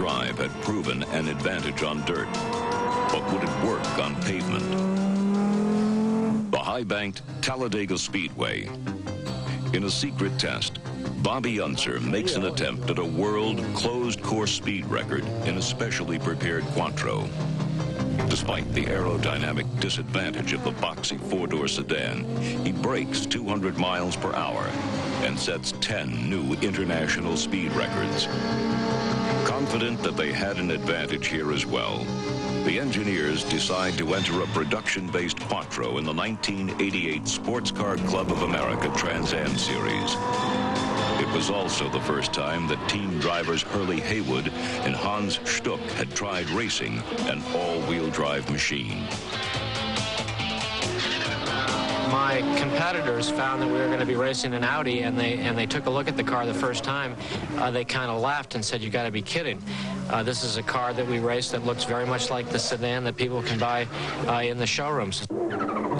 drive had proven an advantage on dirt, but would it work on pavement? The high-banked Talladega Speedway. In a secret test, Bobby Unser makes an attempt at a world closed-course speed record in a specially prepared quattro. Despite the aerodynamic disadvantage of the boxy four-door sedan, he breaks 200 miles per hour and sets 10 new international speed records. Confident that they had an advantage here as well, the engineers decide to enter a production-based quattro in the 1988 Sports Car Club of America Trans Am Series. It was also the first time that team drivers Hurley Haywood and Hans Stuck had tried racing an all-wheel drive machine. My competitors found that we were going to be racing an Audi, and they took a look at the car the first time. They kind of laughed and said, "You got to be kidding. This is a car that we race that looks very much like the sedan that people can buy in the showrooms."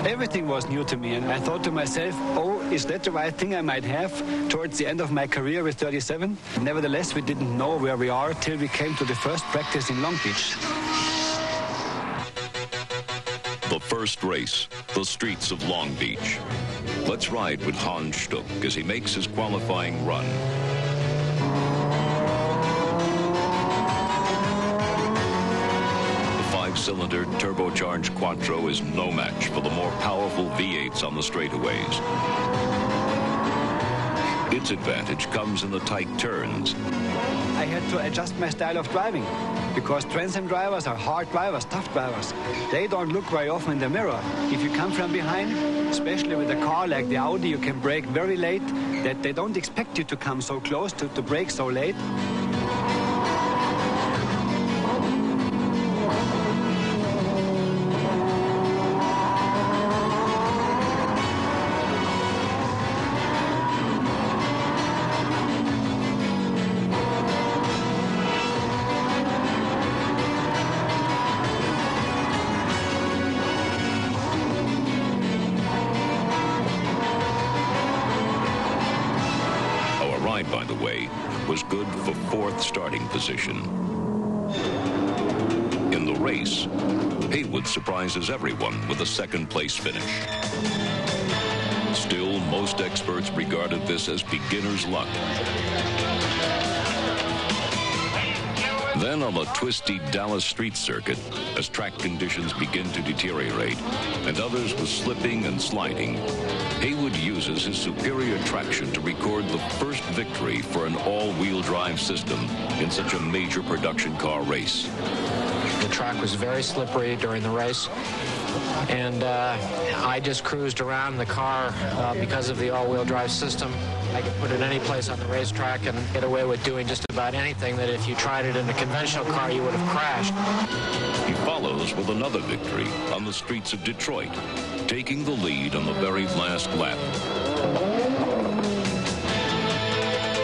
Everything was new to me, and I thought to myself, oh, is that the right thing I might have towards the end of my career with 37? Nevertheless, we didn't know where we are till we came to the first practice in Long Beach. The first race, the streets of Long Beach. Let's ride with Hans Stuck as he makes his qualifying run. Cylinder turbocharged quattro is no match for the more powerful V8s on the straightaways. Its advantage comes in the tight turns. I had to adjust my style of driving because Trans Am drivers are hard drivers, tough drivers. They don't look very often in the mirror. If you come from behind, especially with a car like the Audi, you can brake very late, that they don't expect you to come so close to brake so late. By the way, was good for 4th starting position. In the race, Haywood surprises everyone with a 2nd place finish. Still, most experts regarded this as beginner's luck. Then on the twisty Dallas street circuit, as track conditions begin to deteriorate, and others were slipping and sliding, Haywood uses his superior traction to record the first victory for an all-wheel drive system in such a major production car race. The track was very slippery during the race, and I just cruised around the car because of the all-wheel drive system. I could put it any place on the racetrack and get away with doing just about anything that if you tried it in a conventional car, you would have crashed. He follows with another victory on the streets of Detroit, taking the lead on the very last lap.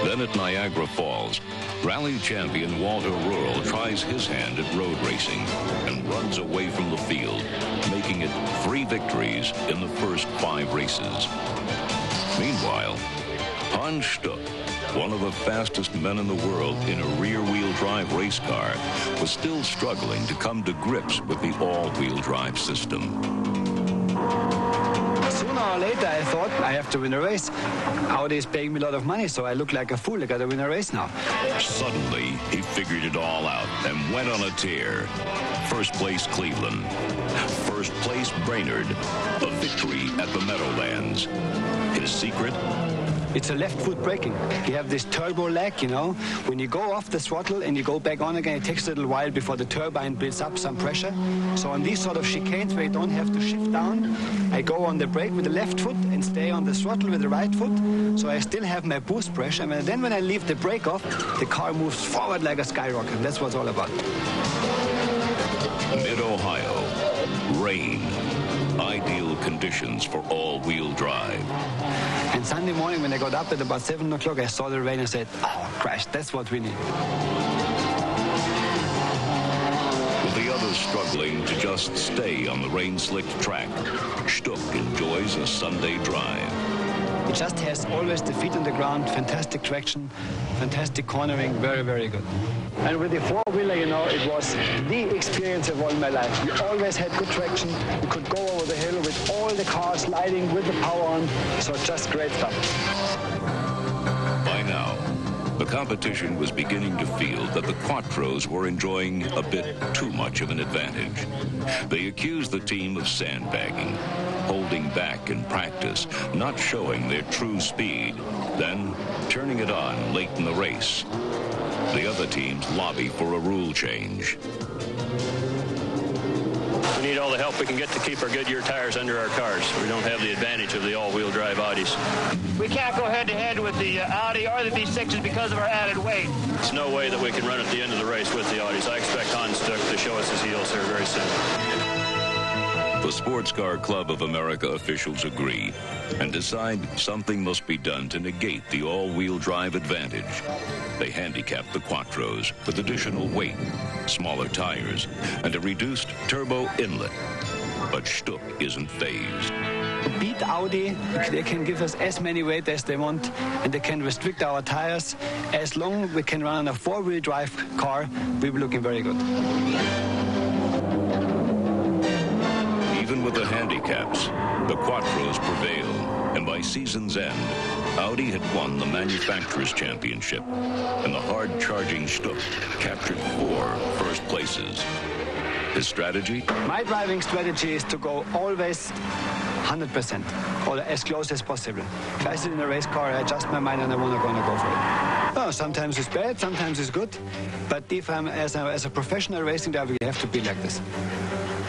Then at Niagara Falls, rally champion Walter Rural tries his hand at road racing and runs away from the field, making it 3 victories in the first 5 races. Meanwhile, Hans Stuck, one of the fastest men in the world in a rear-wheel drive race car, was still struggling to come to grips with the all-wheel drive system. Sooner or later, I thought I have to win a race. Audi is paying me a lot of money, so I look like a fool. I got to win a race now. Suddenly, he figured it all out and went on a tear. First place, Cleveland. First place, Brainerd. A victory at the Meadowlands. His secret? It's a left foot braking. You have this turbo lag, you know. When you go off the throttle and you go back on again, it takes a little while before the turbine builds up some pressure. So on these sort of chicanes where you don't have to shift down, I go on the brake with the left foot and stay on the throttle with the right foot. So I still have my boost pressure. And then when I leave the brake off, the car moves forward like a skyrocket. That's what it's all about. Mid-Ohio, rain. Ideal conditions for all-wheel drive. And Sunday morning when I got up at about 7 o'clock, I saw the rain and said, oh, Christ, that's what we need. With the others struggling to just stay on the rain-slicked track, Stuck enjoys a Sunday drive. It just has always the feet on the ground, fantastic traction, fantastic cornering, very, very good. And with the four-wheeler, you know, it was the experience of all my life. We always had good traction. We could go over the hill with all the cars sliding with the power on. So just great stuff. By now, the competition was beginning to feel that the quattros were enjoying a bit too much of an advantage. They accused the team of sandbagging, holding back in practice, not showing their true speed, then turning it on late in the race. The other teams lobby for a rule change. We need all the help we can get to keep our Goodyear tires under our cars. We don't have the advantage of the all-wheel drive Audis. We can't go head-to-head with the Audi or the V6s because of our added weight. There's no way that we can run at the end of the race with the Audis. I expect Hans to show us his heels here very soon. The Sports Car Club of America officials agree and decide something must be done to negate the all-wheel drive advantage. They handicap the quattros with additional weight, smaller tires, and a reduced turbo inlet. But Stuck isn't phased. To beat Audi, they can give us as many weight as they want, and they can restrict our tires. As long as we can run on a four-wheel drive car, we'll be looking very good. Even with the handicaps, the quattros prevail, and by season's end, Audi had won the Manufacturers' Championship, and the hard-charging Stuck captured 4 first places. His strategy? My driving strategy is to go always 100%, or as close as possible. If I sit in a race car, I adjust my mind and I want to go for it. Oh, sometimes it's bad, sometimes it's good, but if I'm as a professional racing driver, you have to be like this.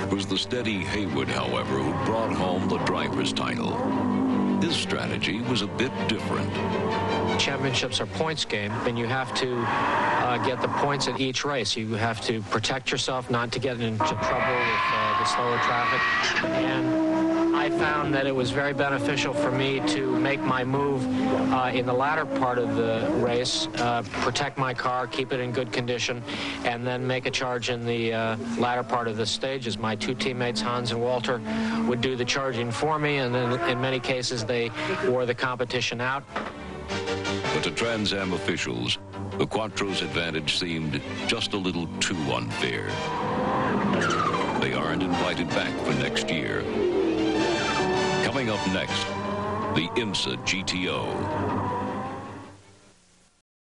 It was the steady Haywood, however, who brought home the driver's title. His strategy was a bit different. Championships are points game, and you have to get the points at each race. You have to protect yourself not to get into trouble with the slower traffic. And I found that it was very beneficial for me to make my move in the latter part of the race, protect my car, keep it in good condition, and then make a charge in the latter part of the stages. My 2 teammates, Hans and Walter, would do the charging for me, and then in many cases they wore the competition out. But to Trans Am officials, the quattro's advantage seemed just a little too unfair. They aren't invited back for next year. Coming up next, the IMSA GTO.